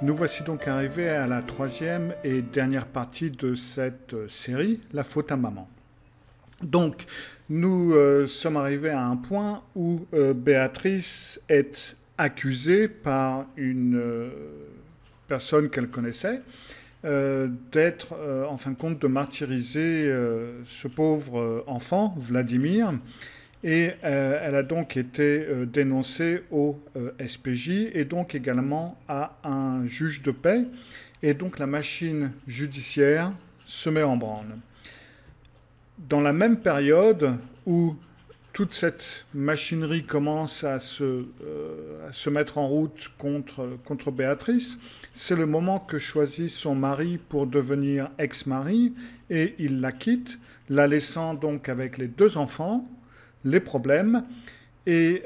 Nous voici donc arrivés à la troisième et dernière partie de cette série, La faute à maman. Donc, nous sommes arrivés à un point où Béatrice est accusée par une personne qu'elle connaissait d'être, en fin de compte, de martyriser ce pauvre enfant, Vladimir. Et elle a donc été dénoncée au SPJ et donc également à un juge de paix. Et donc la machine judiciaire se met en branle. Dans la même période où toute cette machinerie commence à se mettre en route contre Béatrice, c'est le moment que choisit son mari pour devenir ex-mari et il la quitte, la laissant donc avec les deux enfants, les problèmes. Et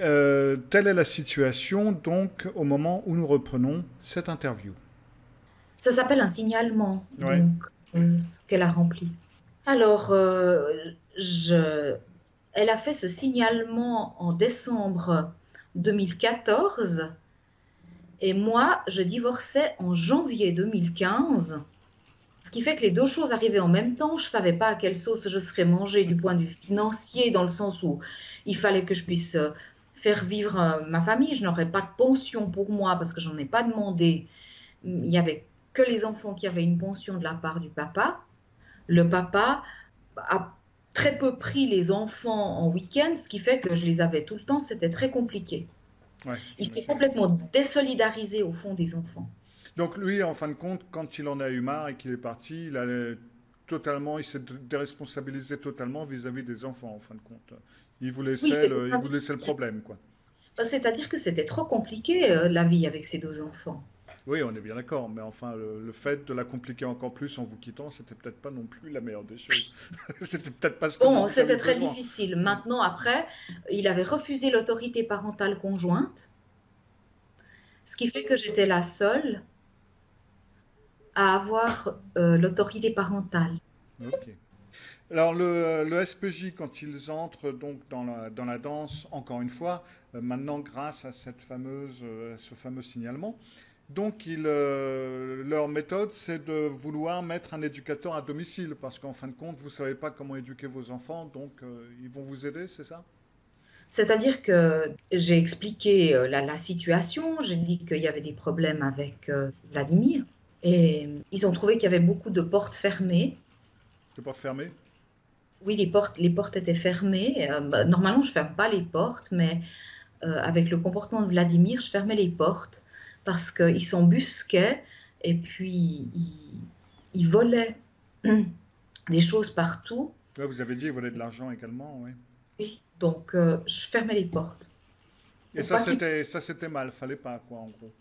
telle est la situation donc au moment où nous reprenons cette interview. Ça s'appelle un signalement, Oui. donc ce qu'elle a rempli. Alors, je, elle a fait ce signalement en décembre 2014 et moi, je divorçais en janvier 2015. Ce qui fait que les deux choses arrivaient en même temps. Je ne savais pas à quelle sauce je serais mangée du point de vue financier, dans le sens où il fallait que je puisse faire vivre ma famille. Je n'aurais pas de pension pour moi parce que j'en ai pas demandé. Il y avait que les enfants qui avaient une pension de la part du papa. Le papa a très peu pris les enfants en week-end, ce qui fait que je les avais tout le temps. C'était très compliqué. Ouais, Il s'est j'imagine. complètement désolidarisé au fond des enfants. Donc lui, en fin de compte, quand il en a eu marre et qu'il est parti, il s'est déresponsabilisé totalement vis-à-vis des enfants, en fin de compte. Oui, c'était Il ça vous laissait le aussi. problème, quoi. C'est-à-dire que c'était trop compliqué, la vie avec ces deux enfants. Oui, on est bien d'accord, mais enfin, le fait de la compliquer encore plus en vous quittant, c'était peut-être pas non plus la meilleure des choses. C'était peut-être pas ce que Bon, vous aviez c'était très besoin. difficile. Ouais. Maintenant, après, il avait refusé l'autorité parentale conjointe, ce qui fait que j'étais la seule à avoir l'autorité parentale. Ok. Alors le SPJ, quand ils entrent donc dans la danse, encore une fois, maintenant grâce à à ce fameux signalement, donc leur méthode, c'est de vouloir mettre un éducateur à domicile, parce qu'en fin de compte, vous ne savez pas comment éduquer vos enfants, donc ils vont vous aider, c'est ça? C'est-à-dire que j'ai expliqué la situation, j'ai dit qu'il y avait des problèmes avec Vladimir, et ils ont trouvé qu'il y avait beaucoup de portes fermées. Les portes fermées? Oui, les portes étaient fermées. Normalement, je ferme pas les portes, mais avec le comportement de Vladimir, je fermais les portes parce qu'il s'embusquait et puis il volait des choses partout. Ouais, vous avez dit, ils volaient de l'argent également, oui. Oui. Donc, je fermais les portes Et pour pas qu'il... ça c'était mal, fallait pas, quoi, en gros.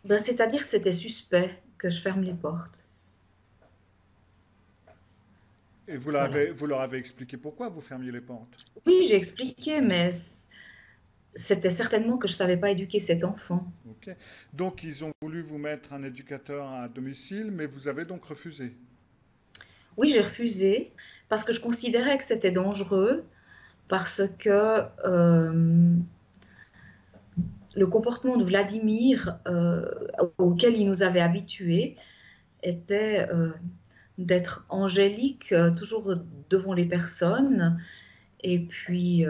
Ben, c'est-à-dire que c'était suspect que je ferme les portes. Et Voilà. vous leur avez expliqué pourquoi vous fermiez les portes. Oui, j'ai expliqué, mais c'était certainement que je savais pas éduquer cet enfant. Ok. Donc, ils ont voulu vous mettre un éducateur à domicile, mais vous avez donc refusé. Oui, j'ai refusé parce que je considérais que c'était dangereux, parce que le comportement de Vladimir, auquel il nous avait habitués, était d'être angélique, toujours devant les personnes. Et puis,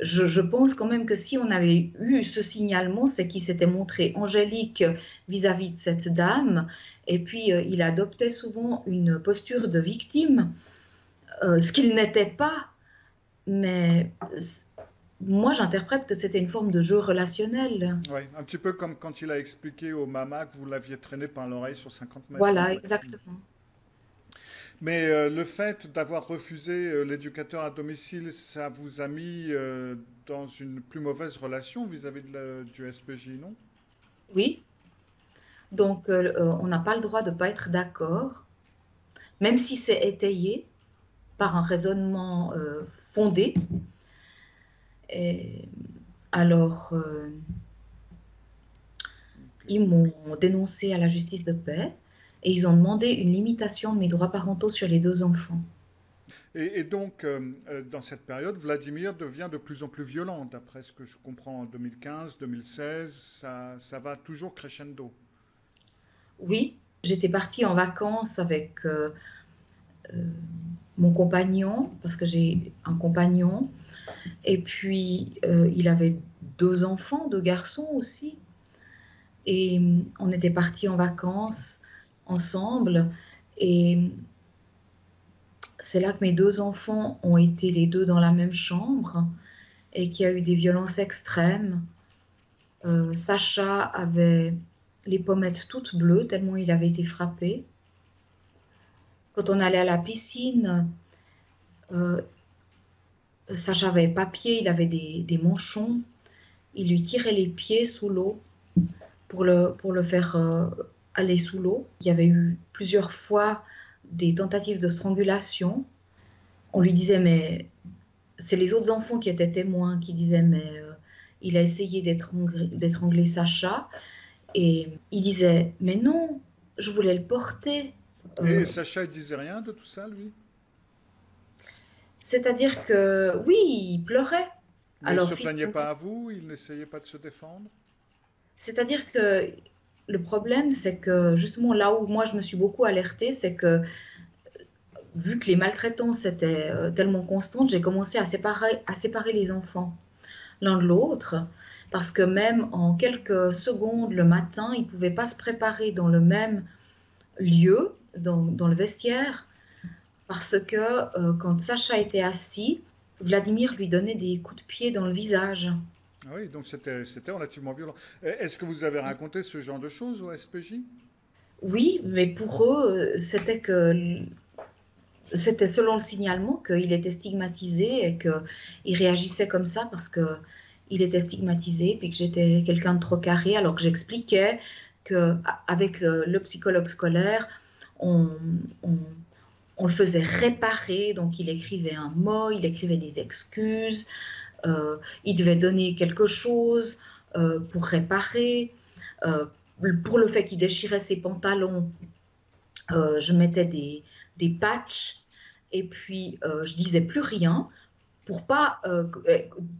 je pense quand même que si on avait eu ce signalement, c'est qu'il s'était montré angélique vis-à-vis de cette dame. Et puis, il adoptait souvent une posture de victime, ce qu'il n'était pas. Mais moi, j'interprète que c'était une forme de jeu relationnel. Oui, un petit peu comme quand il a expliqué au Mama que vous l'aviez traîné par l'oreille sur 50 mètres, en Voilà, fait. exactement. Mais le fait d'avoir refusé l'éducateur à domicile, ça vous a mis dans une plus mauvaise relation vis-à-vis du SPJ, non? Oui. Donc, on n'a pas le droit de ne pas être d'accord, même si c'est étayé par un raisonnement fondé. Et alors, Ok. ils m'ont dénoncé à la justice de paix et ils ont demandé une limitation de mes droits parentaux sur les deux enfants. Et donc, dans cette période, Vladimir devient de plus en plus violent, d'après ce que je comprends en 2015, 2016, ça va toujours crescendo. Oui, j'étais partie en vacances avec euh, mon compagnon, parce que j'ai un compagnon, et puis il avait deux enfants, deux garçons aussi, et on était partis en vacances ensemble, et c'est là que mes deux enfants ont été les deux dans la même chambre, et qu'il y a eu des violences extrêmes. Sacha avait les pommettes toutes bleues, tellement il avait été frappé. Quand on allait à la piscine, euh, Sacha avait pas pied, il avait des manchons. Il lui tirait les pieds sous l'eau pour le faire aller sous l'eau. Il y avait eu plusieurs fois des tentatives de strangulation. On lui disait, mais c'est les autres enfants qui étaient témoins qui disaient, mais il a essayé d'étrangler Sacha. Et il disait, mais non, je voulais le porter. Et Euh, Sacha, il disait rien de tout ça, lui? C'est-à-dire que oui, il pleurait. Mais il Alors se plaignait finalement, pas à vous? Il n'essayait pas de se défendre? c'est-à-dire que le problème, c'est que justement là où moi je me suis beaucoup alertée, c'est que vu que les maltraitances étaient tellement constantes, j'ai commencé à séparer les enfants l'un de l'autre, parce que même en quelques secondes le matin, ils ne pouvaient pas se préparer dans le même lieu, dans le vestiaire, parce que quand Sacha était assis, Vladimir lui donnait des coups de pied dans le visage. Ah oui, donc c'était relativement violent. Est-ce que vous avez raconté ce genre de choses au SPJ? Oui, mais pour eux, c'était selon le signalement qu'il était stigmatisé et qu'il réagissait comme ça parce que il était stigmatisé, puis que j'étais quelqu'un de trop carré, alors que j'expliquais qu'avec le psychologue scolaire, on, on, on le faisait réparer, donc il écrivait un mot, il écrivait des excuses, il devait donner quelque chose pour réparer. Euh, pour le fait qu'il déchirait ses pantalons, je mettais des patchs et puis je disais plus rien pour pas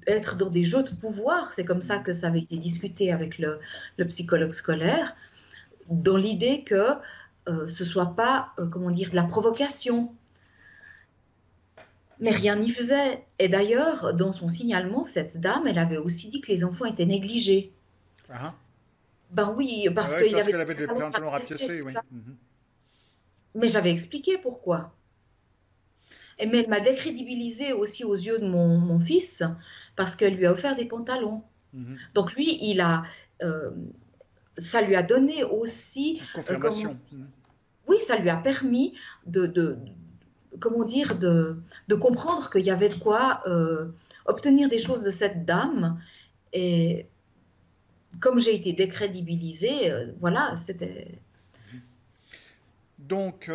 être dans des jeux de pouvoir. C'est comme ça que ça avait été discuté avec le psychologue scolaire, dans l'idée que ce soit pas, comment dire, de la provocation. Mais rien n'y faisait. Et d'ailleurs, dans son signalement, cette dame, elle avait aussi dit que les enfants étaient négligés. Ah, Ben oui, ah parce ouais, qu'il parce avait qu'elle des avait des pantalons pantalons rapiécés, rapiécés, c'est oui. ça. Mhm. Mais j'avais expliqué pourquoi. Mais elle m'a décrédibilisée aussi aux yeux de mon fils parce qu'elle lui a offert des pantalons. Mhm. Donc lui, euh, ça lui a donné aussi, comment, Confirmation. Mhm. oui, ça lui a permis comment dire, de comprendre qu'il y avait de quoi obtenir des choses de cette dame. Et comme j'ai été décrédibilisée, voilà, c'était. Donc,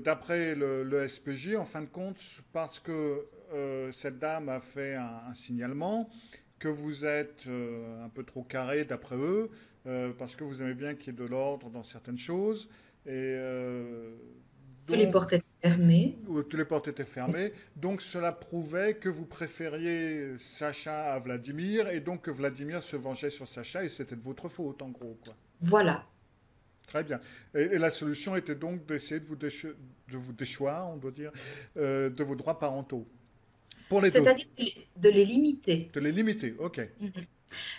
d'après le SPJ, en fin de compte, parce que cette dame a fait un signalement, que vous êtes un peu trop carré d'après eux, parce que vous aimez bien qu'il y ait de l'ordre dans certaines choses, et Que les donc, portes étaient fermées. où toutes les portes étaient fermées, donc cela prouvait que vous préfériez Sacha à Vladimir, et donc que Vladimir se vengeait sur Sacha, et c'était de votre faute, en gros, quoi. Voilà. Très bien. Et la solution était donc d'essayer de vous déchoir, on doit dire, de vos droits parentaux. Pour les deux. C'est-à-dire de les limiter. De les limiter, ok. Mhm.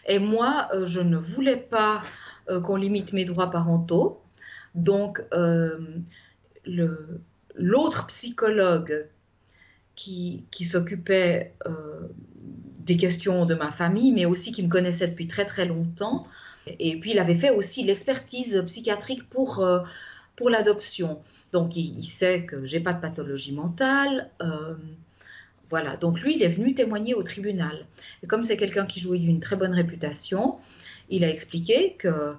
Et moi, je ne voulais pas qu'on limite mes droits parentaux. Donc, le, l'autre psychologue qui s'occupait des questions de ma famille, mais aussi qui me connaissait depuis très très longtemps, et puis il avait fait aussi l'expertise psychiatrique pour l'adoption. Donc, il sait que j'ai pas de pathologie mentale. Voilà, donc lui, il est venu témoigner au tribunal. Et comme c'est quelqu'un qui jouit d'une très bonne réputation, il a expliqué que,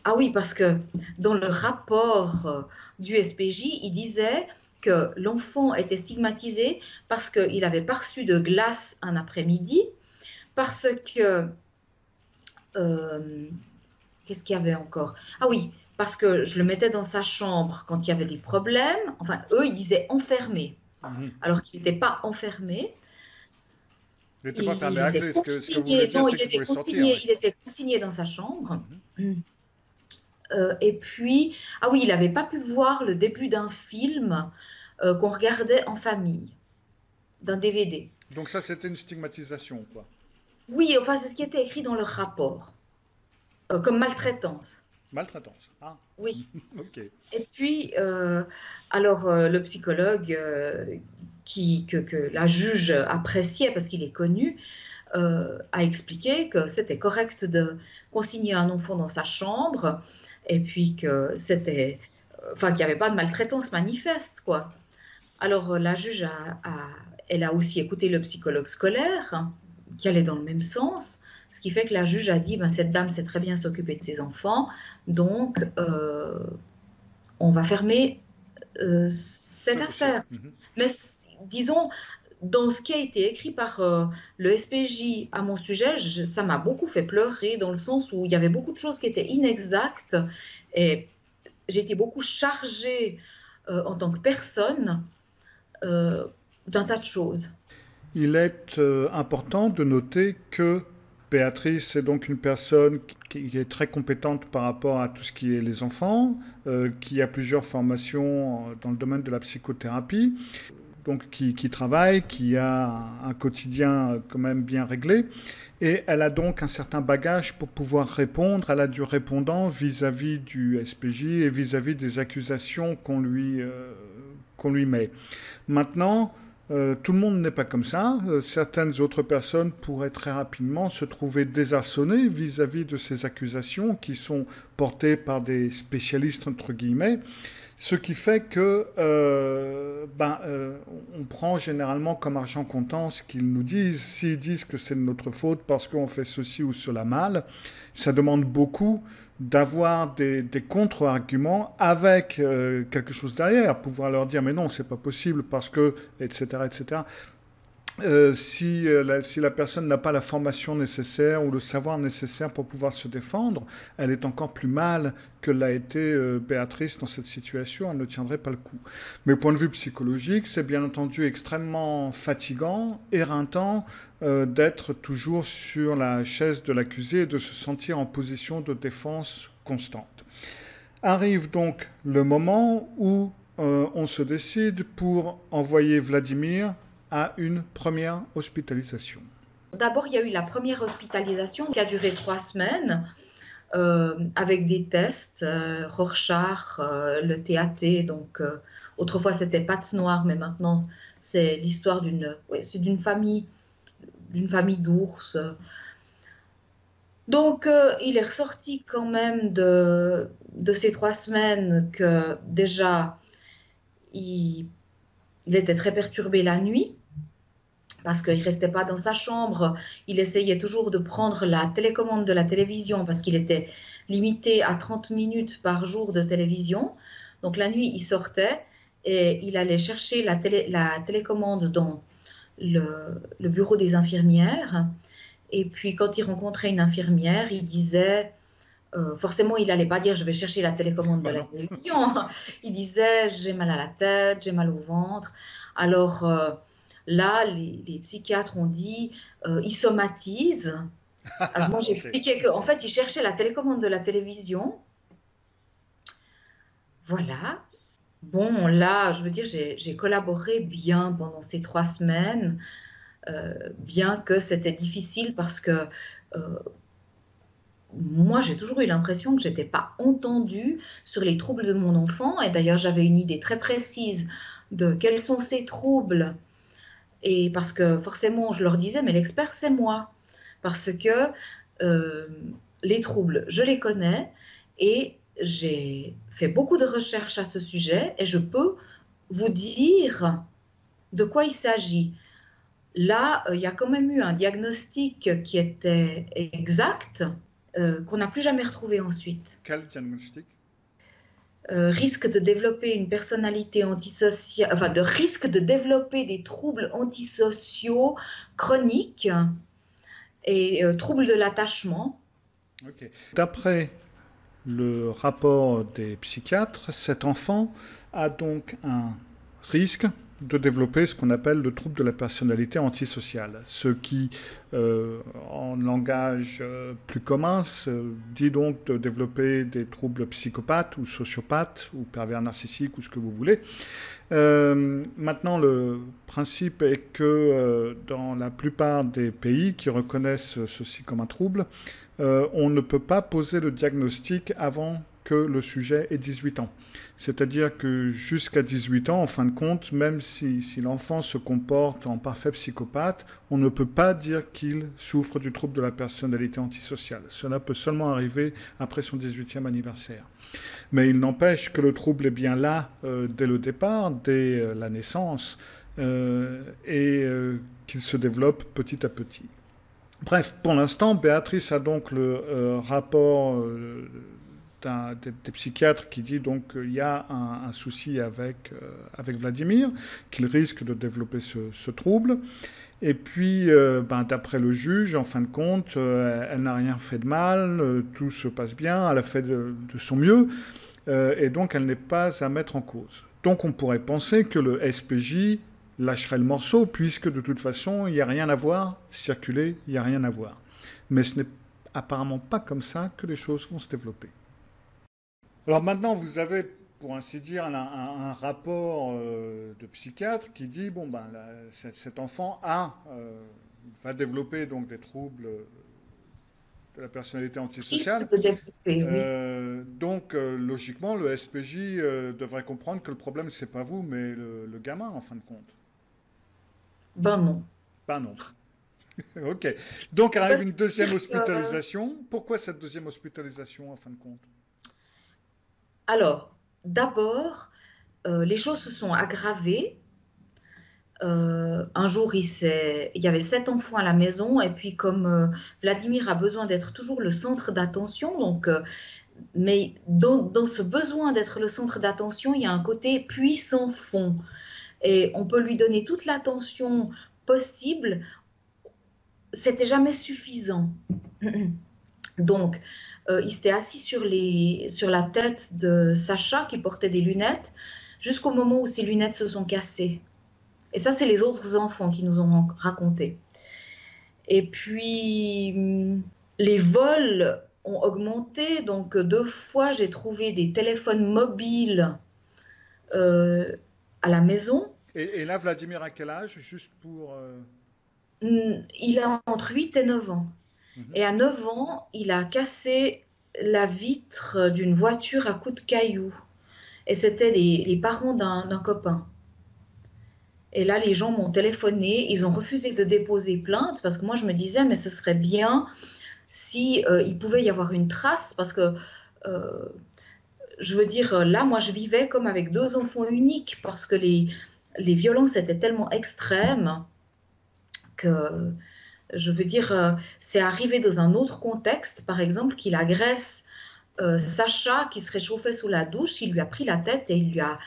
ah oui, parce que dans le rapport du SPJ, il disait que l'enfant était stigmatisé parce qu'il avait pas reçu de glace un après-midi, parce que, euh, qu'est-ce qu'il y avait encore? Ah oui, parce que je le mettais dans sa chambre quand il y avait des problèmes. Enfin, eux, ils disaient enfermé. Mhm. alors qu'il n'était pas enfermé. Il n'était pas fermé Il à était clé. Ce que vous voulez consigné, dire, non, c'est qu'il pouvait sortir, oui. il était consigné dans sa chambre. Mhm. Et puis, ah oui, il n'avait pas pu voir le début d'un film qu'on regardait en famille, d'un DVD. Donc ça, c'était une stigmatisation, quoi. Oui, enfin, c'est ce qui était écrit dans leur rapport, comme maltraitance. Maltraitance. Ah, Oui. ok. Et puis, alors, le psychologue que la juge appréciait parce qu'il est connu, a expliqué que c'était correct de consigner un enfant dans sa chambre et puis que c'était, enfin, qu'il n'y avait pas de maltraitance manifeste, quoi. Alors, la juge elle a aussi écouté le psychologue scolaire, hein, qui allait dans le même sens, ce qui fait que la juge a dit, ben, cette dame sait très bien s'occuper de ses enfants, donc on va fermer Ce cette dossier. affaire. Mhm. Mais disons, dans ce qui a été écrit par le SPJ à mon sujet, ça m'a beaucoup fait pleurer dans le sens où il y avait beaucoup de choses qui étaient inexactes et j'ai été beaucoup chargée en tant que personne euh, d'un tas de choses. Il est important de noter que Béatrice est donc une personne qui est très compétente par rapport à tout ce qui est les enfants, qui a plusieurs formations dans le domaine de la psychothérapie, donc qui travaille, qui a un quotidien quand même bien réglé, et elle a donc un certain bagage pour pouvoir répondre. Elle a du répondant vis-à-vis du SPJ et vis-à-vis des accusations qu'on lui met. Maintenant, tout le monde n'est pas comme ça. Certaines autres personnes pourraient très rapidement se trouver désarçonnées vis-à-vis de ces accusations qui sont portées par des spécialistes, entre guillemets. Ce qui fait que on prend généralement comme argent comptant ce qu'ils nous disent. S'ils disent que c'est de notre faute parce qu'on fait ceci ou cela mal, ça demande beaucoup d'avoir des contre-arguments avec quelque chose derrière, pouvoir leur dire mais non, c'est pas possible parce que, etc., etc. Si la personne n'a pas la formation nécessaire ou le savoir nécessaire pour pouvoir se défendre, elle est encore plus mal que l'a été Béatrice dans cette situation, elle ne tiendrait pas le coup. Mais au point de vue psychologique, c'est bien entendu extrêmement fatigant, éreintant, d'être toujours sur la chaise de l'accusé et de se sentir en position de défense constante. Arrive donc le moment où on se décide pour envoyer Vladimir à une première hospitalisation. D'abord, il y a eu la première hospitalisation qui a duré 3 semaines avec des tests, Rorschach, le TAT. Donc, autrefois, c'était patte noire, mais maintenant, c'est l'histoire c'est d'une famille d'ours. Donc, il est ressorti quand même de ces 3 semaines que déjà, il était très perturbé la nuit parce qu'il ne restait pas dans sa chambre. Il essayait toujours de prendre la télécommande de la télévision parce qu'il était limité à 30 minutes par jour de télévision. Donc la nuit, il sortait et il allait chercher la télécommande dans le bureau des infirmières. Et puis quand il rencontrait une infirmière, il disait, forcément, il n'allait pas dire je vais chercher la télécommande de Oh la non. télévision. Il disait j'ai mal à la tête, j'ai mal au ventre. Alors là, les psychiatres ont dit il somatise. Alors moi, j'ai Ok. expliqué qu'en fait, il cherchait la télécommande de la télévision. Voilà. Bon, là, je veux dire, j'ai collaboré bien pendant ces 3 semaines, bien que c'était difficile parce que moi, j'ai toujours eu l'impression que j'étais pas entendue sur les troubles de mon enfant. Et d'ailleurs, j'avais une idée très précise de quels sont ces troubles. Et parce que forcément, je leur disais, mais l'expert, c'est moi. Parce que euh, les troubles, je les connais et j'ai fait beaucoup de recherches à ce sujet et je peux vous dire de quoi il s'agit. Là, il y a quand même eu un diagnostic qui était exact, qu'on n'a plus jamais retrouvé ensuite. Quel diagnostic? Risque de développer une personnalité antisociale, enfin de risque de développer des troubles antisociaux chroniques et troubles de l'attachement. Ok. D'après le rapport des psychiatres, cet enfant a donc un risque de développer ce qu'on appelle le trouble de la personnalité antisociale, ce qui, en langage plus commun, dit donc de développer des troubles psychopathes ou sociopathes ou pervers narcissiques ou ce que vous voulez. Maintenant, le principe est que dans la plupart des pays qui reconnaissent ceci comme un trouble, on ne peut pas poser le diagnostic avant que le sujet ait 18 ans. C'est-à-dire que jusqu'à 18 ans, en fin de compte, même si l'enfant se comporte en parfait psychopathe, on ne peut pas dire qu'il souffre du trouble de la personnalité antisociale. Cela peut seulement arriver après son 18e anniversaire. Mais il n'empêche que le trouble est bien là dès le départ, dès la naissance, qu'il se développe petit à petit. Bref, pour l'instant, Béatrice a donc le rapport des psychiatres qui dit donc qu'il y a un souci avec Vladimir, qu'il risque de développer ce trouble. Et puis, d'après le juge, en fin de compte, elle n'a rien fait de mal, tout se passe bien, elle a fait de son mieux, et donc elle n'est pas à mettre en cause. Donc on pourrait penser que le SPJ lâcherait le morceau, puisque de toute façon, il n'y a rien à voir, circuler, il n'y a rien à voir. Mais ce n'est apparemment pas comme ça que les choses vont se développer. Alors maintenant, vous avez, pour ainsi dire, un rapport de psychiatre qui dit, bon, cet enfant va développer donc des troubles de la personnalité antisociale. Risque de développer, oui. Donc, logiquement, le SPJ devrait comprendre que le problème, c'est pas vous, mais le gamin, en fin de compte. Ben non. Ben non. Ok. Donc, arrive une deuxième hospitalisation. Pourquoi cette deuxième hospitalisation, en fin de compte? Alors, d'abord, les choses se sont aggravées. Un jour, il y avait 7 enfants à la maison, et puis comme Vladimir a besoin d'être toujours le centre d'attention, donc, mais dans ce besoin d'être le centre d'attention, il y a un côté puits sans fond. Et on peut lui donner toute l'attention possible, c'était jamais suffisant. Donc, il s'était assis sur la tête de Sacha qui portait des lunettes jusqu'au moment où ses lunettes se sont cassées. Et ça, c'est les autres enfants qui nous ont raconté. Et puis, les vols ont augmenté. Donc, 2 fois, j'ai trouvé des téléphones mobiles à la maison. Et là, Vladimir a quel âge? Juste pour... Il a entre 8 et 9 ans. Et à 9 ans, il a cassé la vitre d'une voiture à coups de cailloux. Et c'était les parents d'un copain. Et là, les gens m'ont téléphoné. Ils ont refusé de déposer plainte parce que moi, je me disais, mais ce serait bien si il pouvait y avoir une trace. Parce que, je veux dire, là, moi, je vivais comme avec 2 enfants uniques parce que les violences étaient tellement extrêmes que... Je veux dire, c'est arrivé dans un autre contexte, par exemple, qu'il agresse Sacha qui se réchauffait sous la douche, il lui a pris la tête et il lui a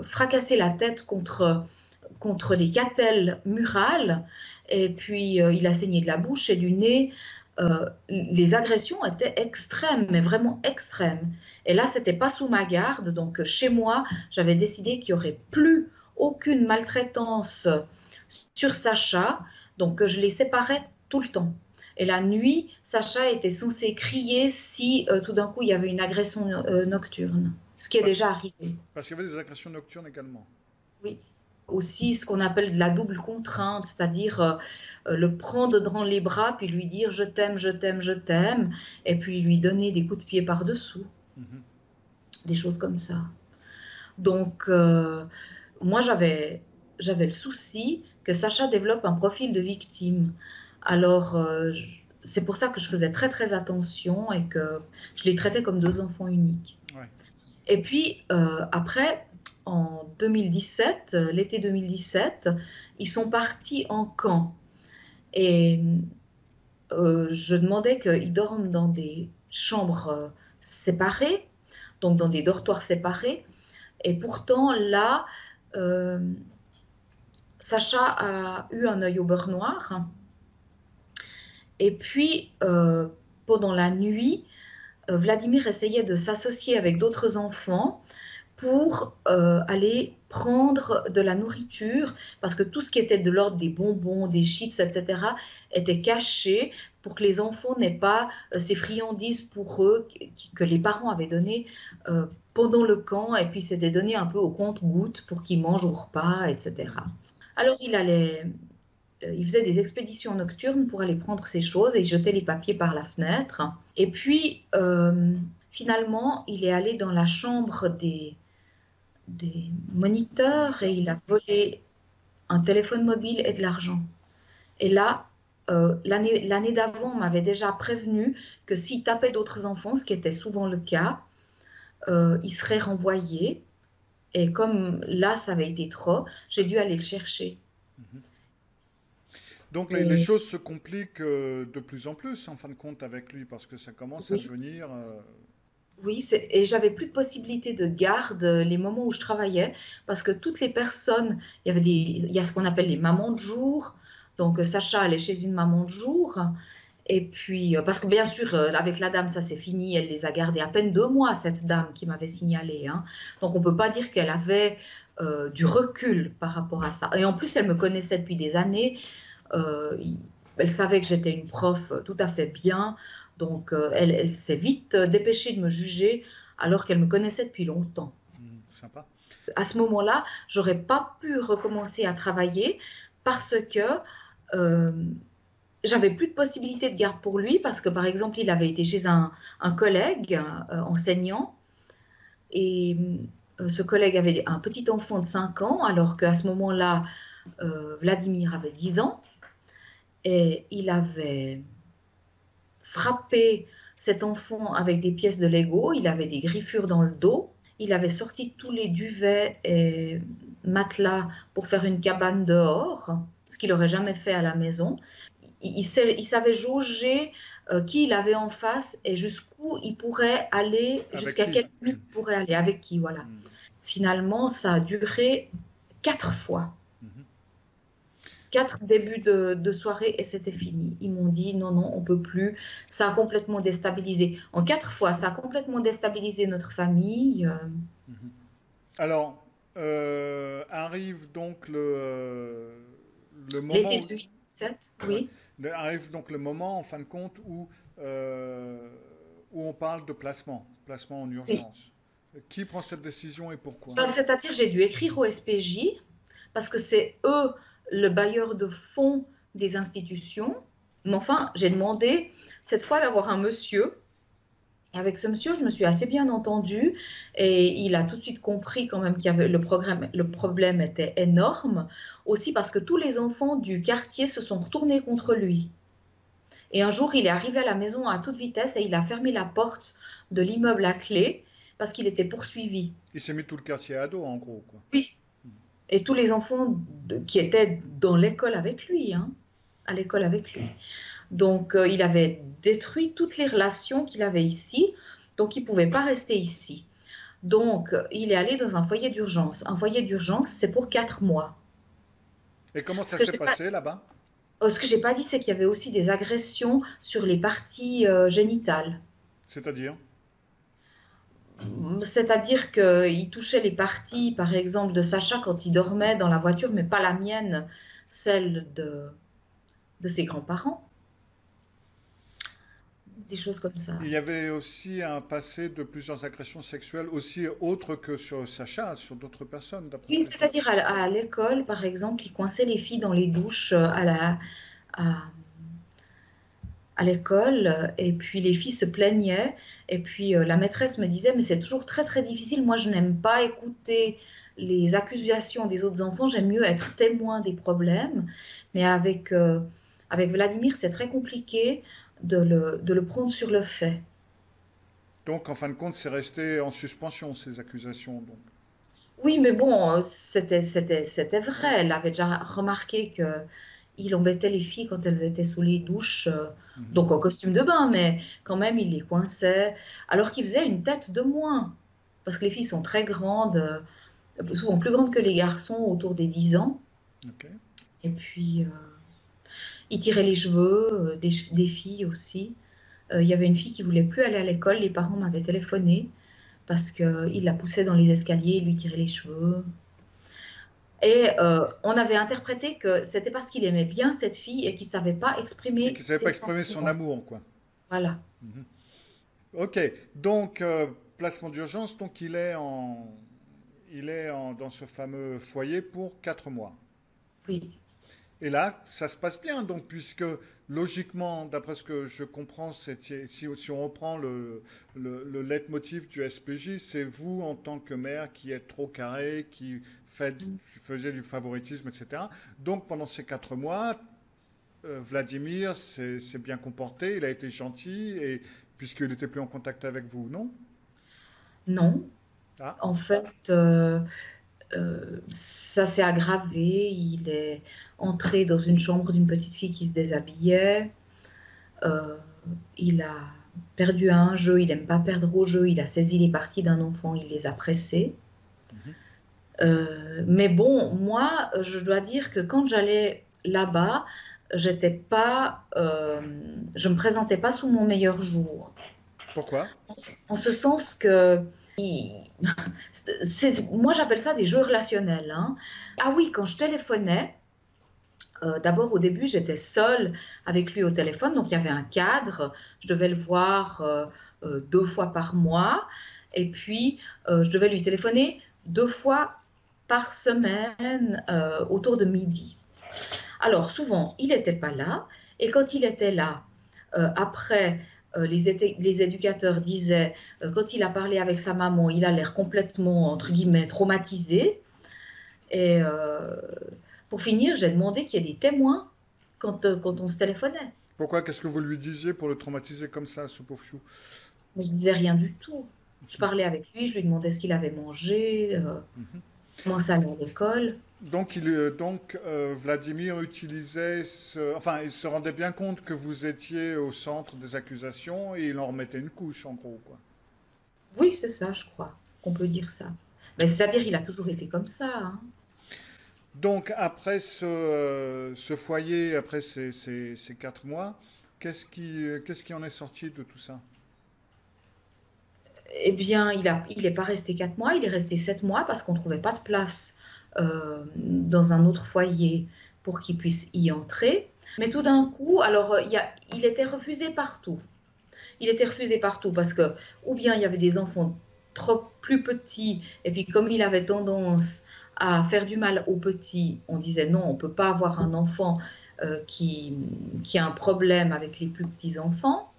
fracassé la tête contre les catelles murales, et puis il a saigné de la bouche et du nez. Les agressions étaient extrêmes, mais vraiment extrêmes. Et là, c'était pas sous ma garde, donc chez moi, j'avais décidé qu'il n'y aurait plus aucune maltraitance sur Sacha. Donc, je les séparais tout le temps. Et la nuit, Sacha était censé crier si tout d'un coup il y avait une agression nocturne, ce qui est déjà arrivé. Parce qu'il y avait des agressions nocturnes également. Oui. Aussi ce qu'on appelle de la double contrainte, c'est-à-dire le prendre dans les bras, puis lui dire je t'aime, je t'aime, je t'aime, et puis lui donner des coups de pied par-dessous. Des choses comme ça. Donc, moi, j'avais le souci que Sacha développe un profil de victime. Alors, c'est pour ça que je faisais très, très attention et que je les traitais comme 2 enfants uniques. Ouais. Et puis, après, en 2017, l'été 2017, ils sont partis en camp. Et je demandais qu'ils dorment dans des chambres séparées, donc dans des dortoirs séparés. Et pourtant, là... Sacha a eu un œil au beurre noir. Et puis, pendant la nuit, Vladimir essayait de s'associer avec d'autres enfants pour aller prendre de la nourriture, parce que tout ce qui était de l'ordre des bonbons, des chips, etc., était caché pour que les enfants n'aient pas ces friandises pour eux que les parents avaient données pendant le camp, et puis c'était donné un peu au compte-gouttes pour qu'ils mangent au repas, etc. Alors il faisait des expéditions nocturnes pour aller prendre ces choses et il jetait les papiers par la fenêtre. Et puis, finalement, il est allé dans la chambre des moniteurs et il a volé un téléphone mobile et de l'argent. Et là, l'année d'avant, on m'avait déjà prévenu que s'il tapait d'autres enfants, ce qui était souvent le cas, il serait renvoyé. Et comme là, ça avait été trop, j'ai dû aller le chercher. Donc les Et choses se compliquent de plus en plus en fin de compte avec lui parce que ça commence à oui, devenir... oui, et j'avais plus de possibilité de garde les moments où je travaillais parce que toutes les personnes, il y a ce qu'on appelle les mamans de jour. Donc Sacha allait chez une maman de jour. Et puis, parce que bien sûr, avec la dame, ça c'est fini, elle les a gardés à peine 2 mois, cette dame qui m'avait signalé, hein. Donc on ne peut pas dire qu'elle avait du recul par rapport à ça. Et en plus, elle me connaissait depuis des années. Euh, il- Elle savait que j'étais une prof tout à fait bien, donc elle s'est vite dépêchée de me juger alors qu'elle me connaissait depuis longtemps. Sympa. À ce moment-là, j'aurais pas pu recommencer à travailler parce que euh, j'avais plus de possibilité de garde pour lui parce que, par exemple, il avait été chez un collègue enseignant et ce collègue avait un petit enfant de 5 ans alors qu'à ce moment-là, Vladimir avait 10 ans et il avait frappé cet enfant avec des pièces de Lego, il avait des griffures dans le dos, il avait sorti tous les duvets et matelas pour faire une cabane dehors, ce qu'il n'aurait jamais fait à la maison. Il savait jauger qui il avait en face et jusqu'où il pourrait aller, Avec jusqu'à qui? quelle limite il pourrait aller, avec qui, voilà. Finalement, ça a duré 4 fois. Mhm. 4 débuts de soirée et c'était fini. Ils m'ont dit non, non, on peut plus. Ça a complètement déstabilisé. En 4 fois, ça a complètement déstabilisé notre famille. Alors, arrive donc le moment L'été où, 2017, ouais, oui. arrive donc le moment en fin de compte où on parle de placement, placement en Oui. urgence. Qui prend cette décision et pourquoi? Ben, c'est-à-dire, j'ai dû écrire au SPJ parce que c'est eux le bailleur de fonds des institutions. Mais enfin, j'ai demandé cette fois d'avoir un monsieur. Et avec ce monsieur, je me suis assez bien entendue et il a tout de suite compris quand même qu'il y avait le problème était énorme, aussi parce que tous les enfants du quartier se sont retournés contre lui. Et un jour, il est arrivé à la maison à toute vitesse et il a fermé la porte de l'immeuble à clé parce qu'il était poursuivi. Il s'est mis tout le quartier à dos, en gros, quoi. Oui. Et tous les enfants qui étaient dans l'école avec lui, hein, à l'école avec lui. Donc, il avait détruit toutes les relations qu'il avait ici, donc il ne pouvait pas rester ici. Donc, il est allé dans un foyer d'urgence. Un foyer d'urgence, c'est pour 4 mois. Et comment Ce ça que s'est j'ai pas, passé là-bas? ce que j'ai pas dit, c'est qu'il y avait aussi des agressions sur les parties génitales. C'est-à-dire? C'est-à-dire qu'il touchait les parties, par exemple, de Sacha quand il dormait dans la voiture, mais pas la mienne, celle de ses grands-parents. Des choses comme ça. Il y avait aussi un passé de plusieurs agressions sexuelles, aussi autres que sur Sacha, sur d'autres personnes, d'après ce Oui, que je vois. c'est-à-dire à l'école, par exemple, il coinçait les filles dans les douches à, à l'école, et puis les filles se plaignaient, et puis la maîtresse me disait, mais c'est toujours très très difficile, moi je n'aime pas écouter les accusations des autres enfants, j'aime mieux être témoin des problèmes, mais avec Vladimir, c'est très compliqué de le prendre sur le fait. Donc, en fin de compte, c'est resté en suspension, ces accusations. Donc. Oui, mais bon, c'était vrai. Elle avait déjà remarqué que il embêtait les filles quand elles étaient sous les douches, Mhm. donc en costume de bain, mais quand même, il les coinçait, alors qu'il faisait une tête de moins. Parce que les filles sont très grandes, souvent plus grandes que les garçons, autour des 10 ans. Ok. Et puis, il tirait les cheveux, des filles aussi. Il y avait une fille qui voulait plus aller à l'école, les parents m'avaient téléphoné parce qu'il la poussait dans les escaliers, il lui tirait les cheveux. Et on avait interprété que c'était parce qu'il aimait bien cette fille et qu'il ne savait pas Et qui exprimer ne savait ses pas exprimer son sentiments. amour, quoi. Voilà, Ok, donc placement d'urgence, donc dans ce fameux foyer pour 4 mois. oui. Et là, ça se passe bien, donc, puisque logiquement, d'après ce que je comprends, si on reprend le leitmotiv du SPJ, c'est vous, en tant que mère, qui êtes trop carré, qui faisait du favoritisme, etc. Donc, pendant ces 4 mois, Vladimir s'est bien comporté, il a été gentil, et puisqu'il n'était plus en contact avec vous, non? Non, Ah, en fait, ça s'est aggravé. Il est entré dans une chambre d'une petite fille qui se déshabillait. Euh, il a perdu à un jeu, il n'aime pas perdre au jeu. Il a saisi les parties d'un enfant, il les a pressées. Mais bon, moi, je dois dire que quand j'allais là-bas, je me présentais pas sous mon meilleur jour. pourquoi? En ce sens que, moi, j'appelle ça des jeux relationnels, hein. Ah oui, quand je téléphonais, d'abord au début, j'étais seule avec lui au téléphone, donc il y avait un cadre. Je devais le voir 2 fois par mois, et puis je devais lui téléphoner 2 fois par semaine autour de midi. Alors souvent, il n'était pas là, et quand il était là, après, les éducateurs disaient, quand il a parlé avec sa maman, il a l'air complètement, entre guillemets, traumatisé. Et pour finir, j'ai demandé qu'il y ait des témoins quand on se téléphonait. Pourquoi? Qu'est-ce que vous lui disiez pour le traumatiser comme ça, ce pauvre chou? Mais je disais rien du tout. Je parlais avec lui, je lui demandais ce qu'il avait mangé, comment ça allait à l'école. Vladimir utilisait enfin, il se rendait bien compte que vous étiez au centre des accusations et il en remettait une couche, en gros, quoi. Oui, c'est ça, je crois qu'on peut dire ça. Mais c'est-à-dire, il a toujours été comme ça, hein. Donc, après ce foyer, après ces 4 mois, qu'est-ce qui en est sorti de tout ça? Eh bien, il n'est pas resté 4 mois, il est resté 7 mois parce qu'on ne trouvait pas de place dans un autre foyer pour qu'il puisse y entrer. Mais tout d'un coup, alors, il était refusé partout. Il était refusé partout parce que, ou bien il y avait des enfants trop plus petits, et puis comme il avait tendance à faire du mal aux petits, on disait non, on ne peut pas avoir un enfant qui a un problème avec les plus petits enfants.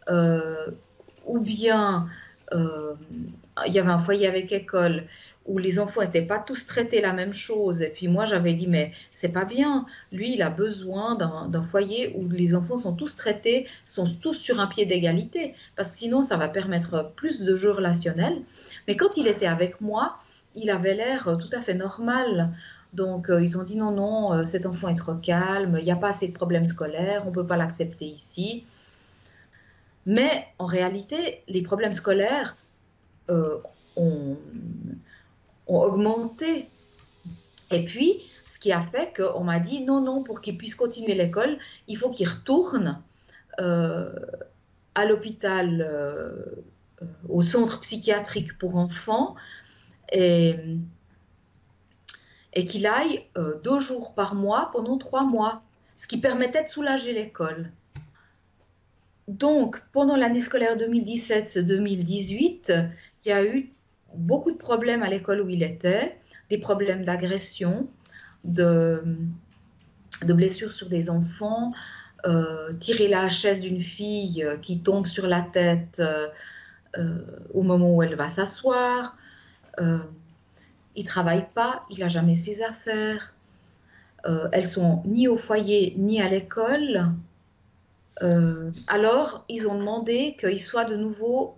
Euh, ou bien euh, il y avait un foyer avec école où les enfants n'étaient pas tous traités la même chose. Et puis moi, j'avais dit, mais c'est pas bien. Lui, il a besoin d'un foyer où les enfants sont tous traités, sont tous sur un pied d'égalité, parce que sinon, ça va permettre plus de jeux relationnels. Mais quand il était avec moi, il avait l'air tout à fait normal. Donc, ils ont dit, non, non, cet enfant est trop calme, il n'y a pas assez de problèmes scolaires, on ne peut pas l'accepter ici. Mais en réalité, les problèmes scolaires euh, ont, ont augmenté. Et puis, ce qui a fait qu'on m'a dit non, non, pour qu'il puisse continuer l'école, il faut qu'il retourne euh, à l'hôpital, au centre psychiatrique pour enfants, et, et qu'il aille 2 jours par mois pendant 3 mois, ce qui permettait de soulager l'école. Donc, pendant l'année scolaire 2017-2018, il y a eu beaucoup de problèmes à l'école où il était, des problèmes d'agression, de, de blessures sur des enfants, tirer la chaise d'une fille qui tombe sur la tête au moment où elle va s'asseoir. Euh, il ne travaille pas, il n'a jamais ses affaires. Elles sont ni au foyer ni à l'école. Alors, ils ont demandé qu'il soit de nouveau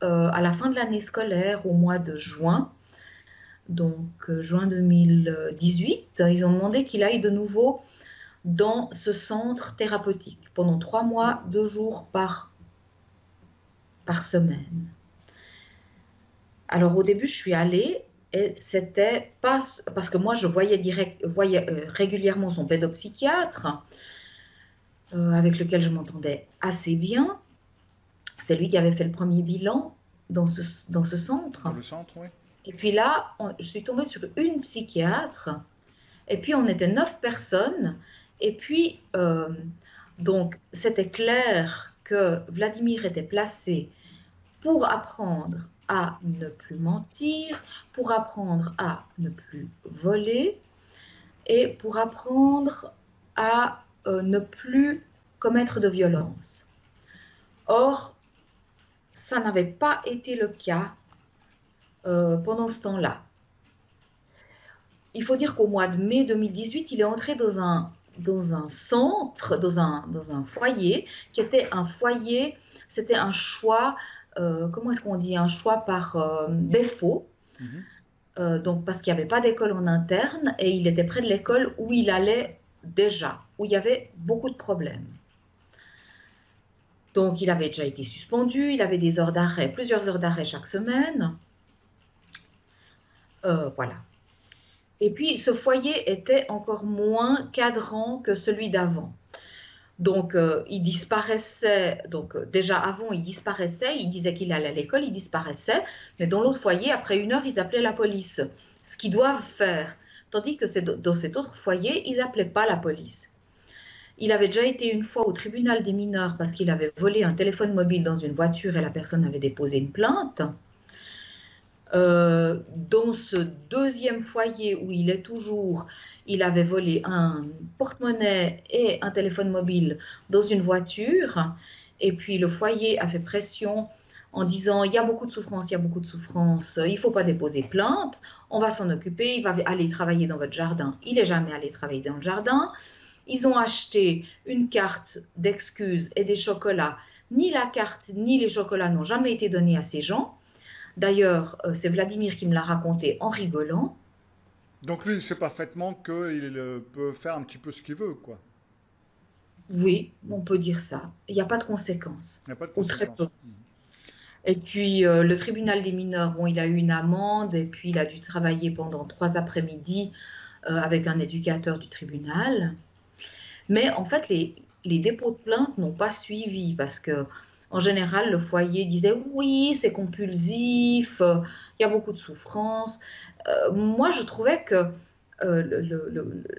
à la fin de l'année scolaire, au mois de juin, donc juin 2018, ils ont demandé qu'il aille de nouveau dans ce centre thérapeutique pendant 3 mois, 2 jours par semaine. Alors au début, je suis allée et c'était pas parce que moi je voyais régulièrement son pédopsychiatre avec lequel je m'entendais assez bien. C'est lui qui avait fait le premier bilan. dans ce centre. Dans le centre, oui. Et puis là, je suis tombée sur une psychiatre. Et puis on était 9 personnes. Et puis, donc, c'était clair que Vladimir était placé pour apprendre à ne plus mentir, pour apprendre à ne plus voler et pour apprendre à ne plus commettre de violence. Or, ça n'avait pas été le cas pendant ce temps-là. Il faut dire qu'au mois de mai 2018, il est entré dans un centre, dans un foyer, qui était un foyer, c'était un choix, comment est-ce qu'on dit, un choix par défaut, donc parce qu'il n'y avait pas d'école en interne, et il était près de l'école où il allait déjà, où il y avait beaucoup de problèmes. Donc il avait déjà été suspendu, il avait des heures d'arrêt, plusieurs heures d'arrêt chaque semaine. Voilà. Et puis, ce foyer était encore moins cadrant que celui d'avant. Donc, il disparaissait. Donc, déjà avant, il disparaissait. Il disait qu'il allait à l'école, il disparaissait. Mais dans l'autre foyer, après 1 heure, ils appelaient la police. Ce qu'ils doivent faire. Tandis que dans cet autre foyer, ils n'appelaient pas la police. Il avait déjà été une fois au tribunal des mineurs parce qu'il avait volé un téléphone mobile dans une voiture et la personne avait déposé une plainte. Dans ce deuxième foyer où il est toujours, il avait volé un porte-monnaie et un téléphone mobile dans une voiture. Et puis le foyer a fait pression en disant il y a beaucoup de souffrance, il y a beaucoup de souffrance, il ne faut pas déposer plainte, on va s'en occuper, il va aller travailler dans votre jardin. Il n'est jamais allé travailler dans le jardin. Ils ont acheté une carte d'excuses et des chocolats. Ni la carte ni les chocolats n'ont jamais été donnés à ces gens. D'ailleurs, c'est Vladimir qui me l'a raconté en rigolant. Donc lui, il sait parfaitement qu'il peut faire un petit peu ce qu'il veut, quoi. Oui, on peut dire ça. Il n'y a pas de conséquences, Il n'y a pas de ou très peu. conséquences. Et puis, le tribunal des mineurs, bon, il a eu une amende et puis il a dû travailler pendant 3 après-midi avec un éducateur du tribunal. Mais en fait, les dépôts de plainte n'ont pas suivi parce que, en général, le foyer disait oui, c'est compulsif, il y a beaucoup de souffrance. Moi, je trouvais que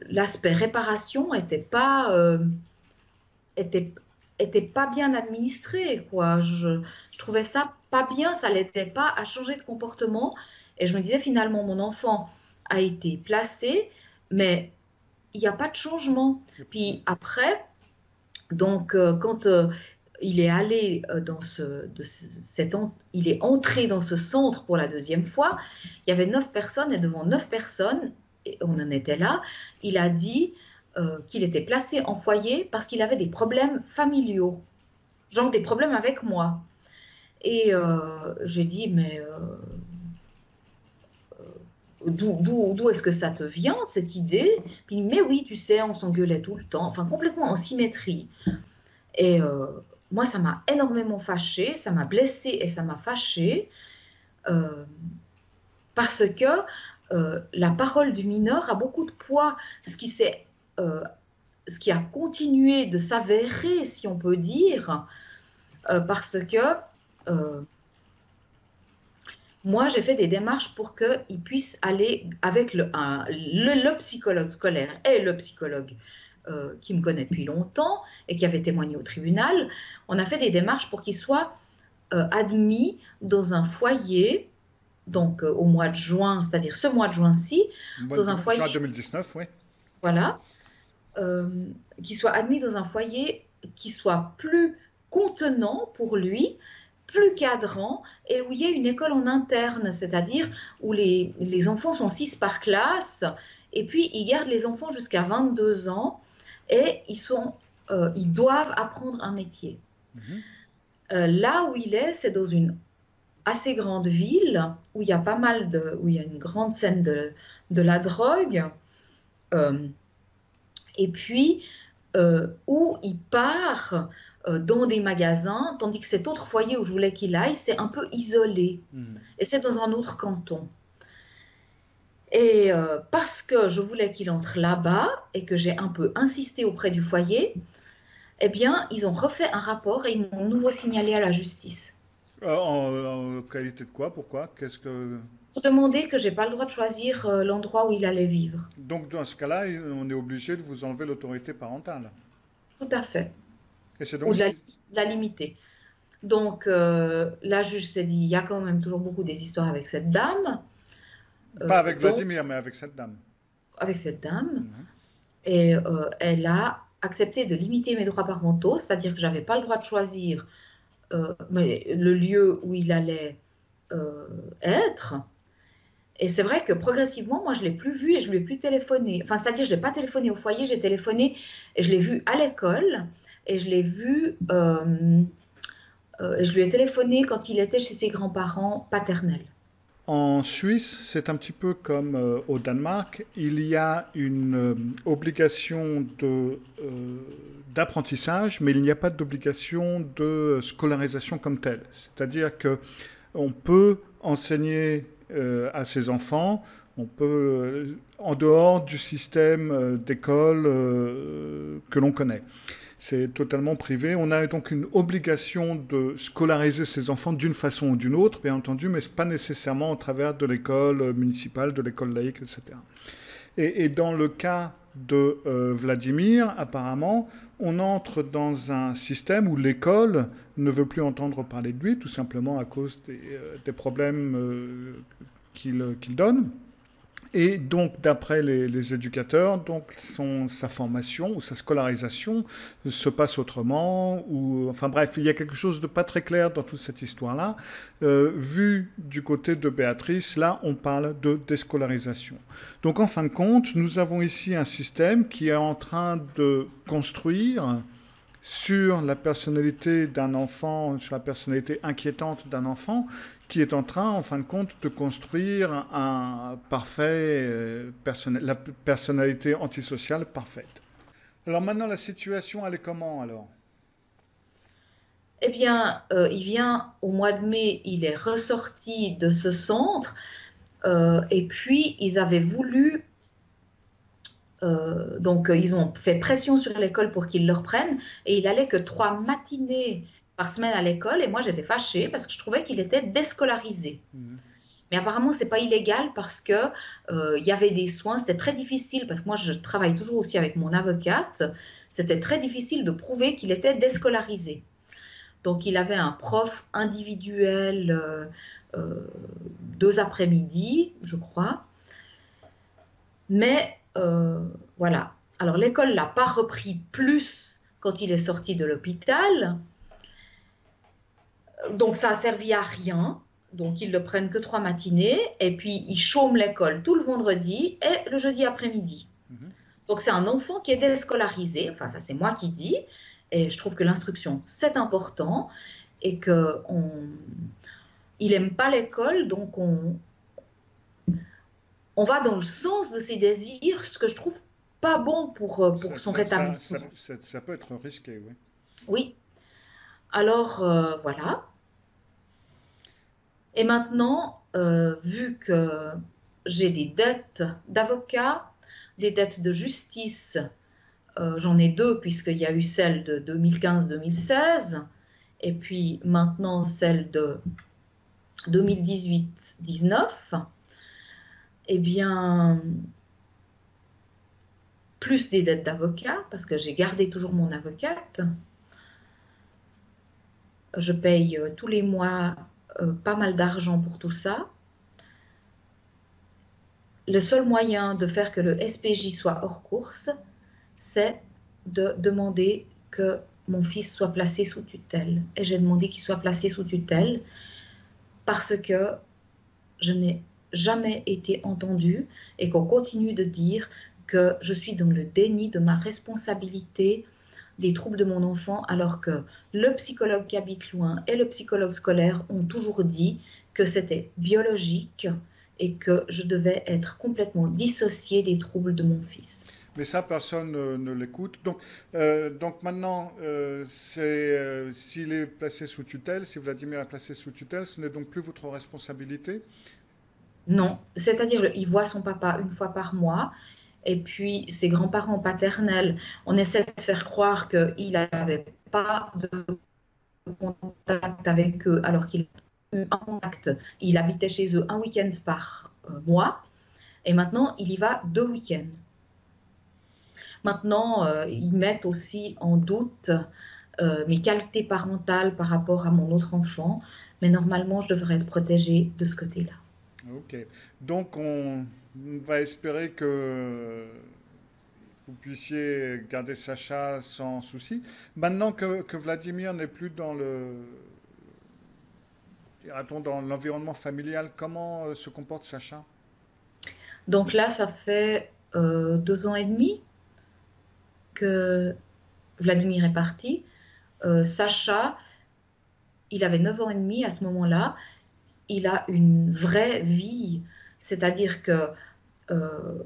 l'aspect réparation était pas bien administré, quoi. Je trouvais ça pas bien, ça l'aidait pas à changer de comportement. Et je me disais finalement, mon enfant a été placé, mais il n'y a pas de changement. Puis après, donc quand il est allé il est entré dans ce centre pour la deuxième fois, il y avait 9 personnes et devant 9 personnes, et on en était là, il a dit qu'il était placé en foyer parce qu'il avait des problèmes familiaux, genre des problèmes avec moi. Et j'ai dit, mais d'où est-ce que ça te vient, cette idée? Puis, mais oui, tu sais, on s'engueulait tout le temps, enfin complètement en symétrie. Et moi, ça m'a énormément fâchée, ça m'a blessée et ça m'a fâchée, parce que la parole du mineur a beaucoup de poids, ce qui a continué de s'avérer, si on peut dire, parce que moi, j'ai fait des démarches pour qu'il puisse aller avec le psychologue scolaire et le psychologue qui me connaît depuis longtemps et qui avait témoigné au tribunal. On a fait des démarches pour qu'il soit admis dans un foyer, donc au mois de juin, c'est-à-dire ce mois de juin-ci, dans un foyer. Juin 2019, oui. Voilà. Qu'il soit admis dans un foyer qui soit plus contenant pour lui, plus cadrant et où il y ait une école en interne, c'est-à-dire où les enfants sont 6 par classe et puis ils gardent les enfants jusqu'à 22 ans et ils doivent apprendre un métier. Là où il est, c'est dans une assez grande ville où il y a où il y a une grande scène de la drogue et puis où il part dans des magasins, tandis que cet autre foyer où je voulais qu'il aille, c'est un peu isolé. Et c'est dans un autre canton. Et parce que je voulais qu'il entre là-bas et que j'ai un peu insisté auprès du foyer, eh bien, ils ont refait un rapport et ils m'ont nouveau signalé à la justice. En qualité de quoi? Pourquoi? Qu'est-ce que... Pour demander que j'ai pas le droit de choisir l'endroit où il allait vivre. Donc, dans ce cas-là, on est obligé de vous enlever l'autorité parentale. Tout à fait. Et c'est Ou donc ce qui... de la limiter. Donc, la juge s'est dit, il y a quand même toujours beaucoup des histoires avec cette dame. Pas avec Donc, Vladimir, mais avec cette dame. avec cette dame. Mhm. Et elle a accepté de limiter mes droits parentaux, c'est-à-dire que j'avais pas le droit de choisir le lieu où il allait euh, être. Et c'est vrai que progressivement, moi, je l'ai plus vu et je lui ai plus téléphoné. Enfin, c'est-à-dire, je l'ai pas téléphoné au foyer, j'ai téléphoné et je l'ai vu à l'école et je l'ai vu et je lui ai téléphoné quand il était chez ses grands-parents paternels. En Suisse, c'est un petit peu comme au Danemark. Il y a une obligation d'apprentissage, mais il n'y a pas d'obligation de scolarisation comme telle. C'est-à-dire que on peut enseigner à ses enfants, on peut, en dehors du système d'école que l'on connaît. C'est totalement privé. On a donc une obligation de scolariser ses enfants d'une façon ou d'une autre, bien entendu, mais pas nécessairement au travers de l'école municipale, de l'école laïque, etc. Et dans le cas de Vladimir, apparemment, on entre dans un système où l'école ne veut plus entendre parler de lui, tout simplement à cause des problèmes qu'il donne. Et donc, d'après les éducateurs, donc sa formation ou sa scolarisation se passe autrement. Ou, enfin bref, il y a quelque chose de pas très clair dans toute cette histoire-là. Vu du côté de Béatrice, là, on parle de déscolarisation. Donc, en fin de compte, nous avons ici un système qui est en train de construire sur la personnalité d'un enfant, sur la personnalité inquiétante d'un enfant, qui est en train, en fin de compte, de construire un parfait, la personnalité antisociale parfaite. Alors maintenant, la situation, elle est comment alors? Eh bien, il vient au mois de mai, il est ressorti de ce centre et puis ils avaient voulu donc, ils ont fait pression sur l'école pour qu'ils le reprennent et il allait que 3 matinées par semaine à l'école et moi j'étais fâchée parce que je trouvais qu'il était déscolarisé. Mhm. Mais apparemment c'est pas illégal parce que il y avait des soins, c'était très difficile parce que moi je travaille toujours aussi avec mon avocate, c'était très difficile de prouver qu'il était déscolarisé. Donc il avait un prof individuel 2 après-midi, je crois, mais voilà. Alors l'école l'a pas repris plus quand il est sorti de l'hôpital, donc ça a servi à rien. Donc ils le prennent que 3 matinées et puis ils chôment l'école tout le vendredi et le jeudi après-midi. Mhm. Donc c'est un enfant qui est déscolarisé. Enfin ça c'est moi qui dis et je trouve que l'instruction c'est important et que il aime pas l'école donc on va dans le sens de ses désirs, ce que je trouve pas bon pour son rétablissement. Ça peut être risqué, oui. Oui, alors voilà. Et maintenant, vu que j'ai des dettes d'avocat, des dettes de justice, j'en ai deux puisqu'il y a eu celle de 2015-2016 et puis maintenant celle de 2018-19, eh bien, plus des dettes d'avocat parce que j'ai gardé toujours mon avocate. Je paye tous les mois pas mal d'argent pour tout ça. Le seul moyen de faire que le SPJ soit hors course, c'est de demander que mon fils soit placé sous tutelle. Et j'ai demandé qu'il soit placé sous tutelle parce que je n'ai jamais été entendue et qu'on continue de dire que je suis dans le déni de ma responsabilité des troubles de mon enfant, alors que le psychologue qui habite loin et le psychologue scolaire ont toujours dit que c'était biologique et que je devais être complètement dissociée des troubles de mon fils. Mais ça, personne ne l'écoute. Donc maintenant, s'il est placé sous tutelle, si Vladimir est placé sous tutelle, ce n'est donc plus votre responsabilité? Non, c'est-à-dire il voit son papa une fois par mois et puis ses grands-parents paternels, on essaie de faire croire qu'il n'avait pas de contact avec eux alors qu'il a eu un contact. Il habitait chez eux un week-end par mois et maintenant il y va 2 week-ends. Maintenant, ils mettent aussi en doute mes qualités parentales par rapport à mon autre enfant, mais normalement, je devrais être protégée de ce côté-là. Ok. Donc, on va espérer que vous puissiez garder Sacha sans souci. Maintenant que Vladimir n'est plus dans dira-t-on, dans l'environnement familial, comment se comporte Sacha? Donc là, ça fait 2 ans et demi que Vladimir est parti. Sacha, il avait 9 ans et demi à ce moment-là. Il a une vraie vie, c'est-à-dire que euh,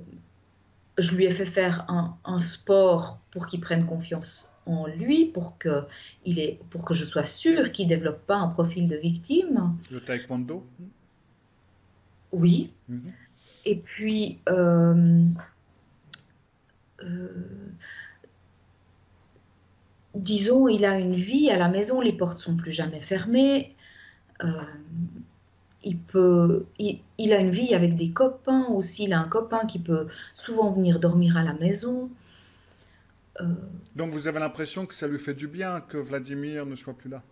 je lui ai fait faire un sport pour qu'il prenne confiance en lui, pour que je sois sûre qu'il ne développe pas un profil de victime. Le taekwondo? Oui. Mhm. Et puis, euh, disons, il a une vie à la maison, les portes sont plus jamais fermées. Euh, il a une vie avec des copains aussi. Il a un copain qui peut souvent venir dormir à la maison. Euh, Donc, vous avez l'impression que ça lui fait du bien que Vladimir ne soit plus là?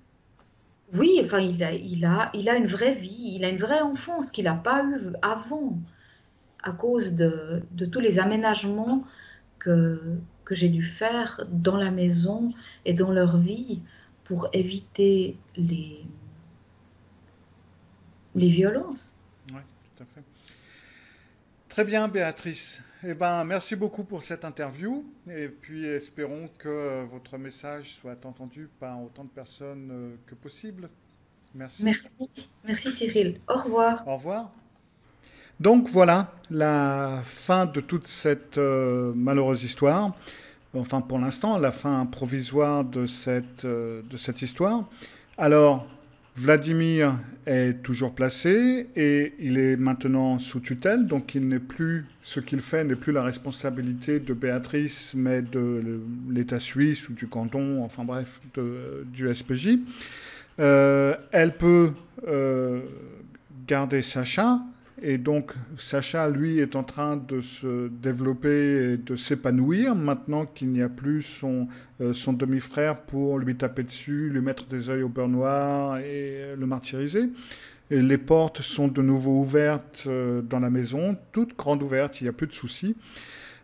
oui, enfin, il a une vraie vie, il a une vraie enfance qu'il n'a pas eue avant, à cause de tous les aménagements que, que j'ai dû faire dans la maison et dans leur vie pour éviter les violences. Oui, tout à fait. Très bien, Béatrice. Eh ben, merci beaucoup pour cette interview et puis espérons que votre message soit entendu par autant de personnes que possible. Merci. Merci, merci Cyril. Au revoir. Au revoir. Donc voilà la fin de toute cette malheureuse histoire. Enfin, pour l'instant, la fin provisoire de cette histoire. Alors, Vladimir est toujours placé et il est maintenant sous tutelle, donc il n'est plus, ce qu'il fait n'est plus la responsabilité de Béatrice, mais de l'État suisse ou du canton, enfin bref, du SPJ. Elle peut garder Sacha, et donc Sacha, lui, est en train de se développer et de s'épanouir maintenant qu'il n'y a plus son demi-frère pour lui taper dessus, lui mettre des œils au beurre noir et le martyriser. Et les portes sont de nouveau ouvertes dans la maison, toutes grandes ouvertes, il n'y a plus de soucis.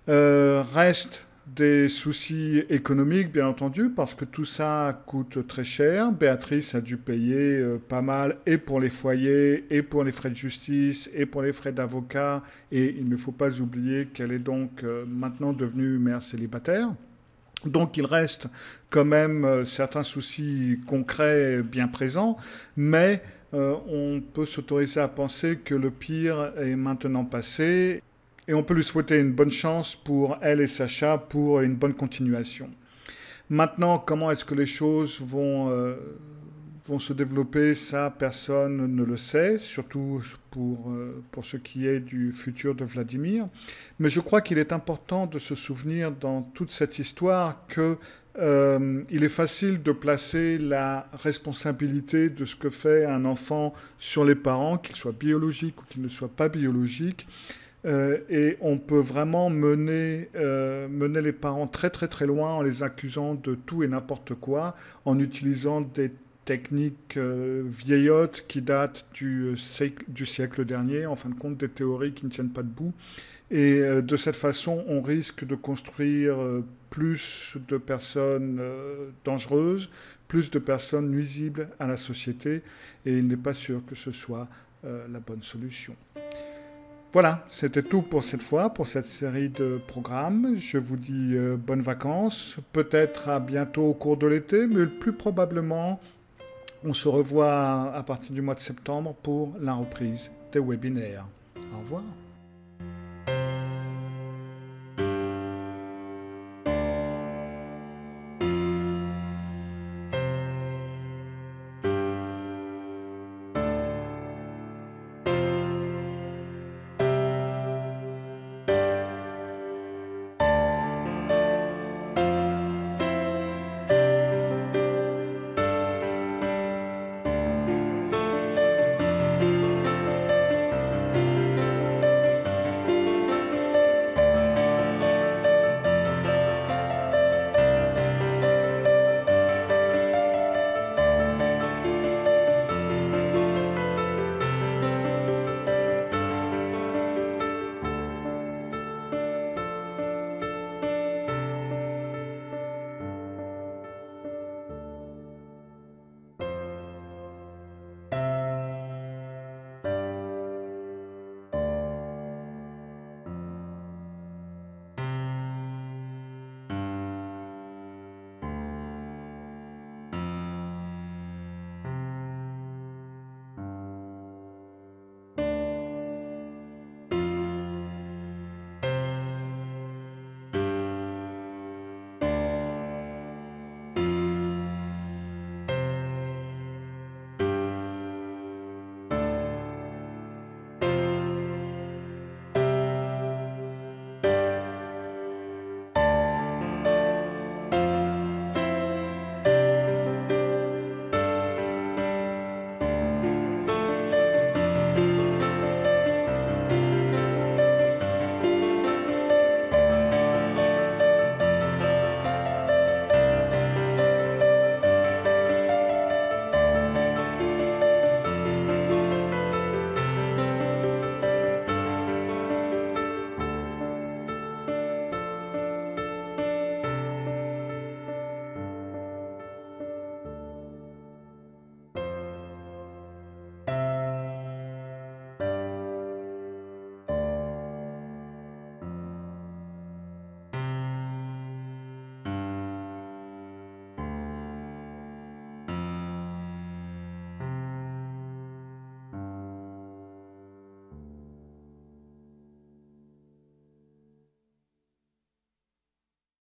Reste des soucis économiques, bien entendu, parce que tout ça coûte très cher. Béatrice a dû payer pas mal, et pour les foyers, et pour les frais de justice, et pour les frais d'avocat. Et il ne faut pas oublier qu'elle est donc maintenant devenue mère célibataire. Donc il reste quand même certains soucis concrets bien présents, mais on peut s'autoriser à penser que le pire est maintenant passé. Et on peut lui souhaiter une bonne chance pour elle et Sacha pour une bonne continuation. Maintenant, comment est-ce que les choses vont se développer, ça, personne ne le sait, surtout pour ce qui est du futur de Vladimir. Mais je crois qu'il est important de se souvenir dans toute cette histoire que il est facile de placer la responsabilité de ce que fait un enfant sur les parents, qu'ils soient biologiques ou qu'ils ne soient pas biologiques. Et on peut vraiment mener les parents très très très loin en les accusant de tout et n'importe quoi, en utilisant des techniques vieillottes qui datent du siècle dernier, en fin de compte des théories qui ne tiennent pas debout. Et de cette façon, on risque de construire plus de personnes dangereuses, plus de personnes nuisibles à la société, et il n'est pas sûr que ce soit la bonne solution. Voilà, c'était tout pour cette fois, pour cette série de programmes. Je vous dis bonnes vacances, peut-être à bientôt au cours de l'été, mais plus probablement, on se revoit à partir du mois de septembre pour la reprise des webinaires. Au revoir.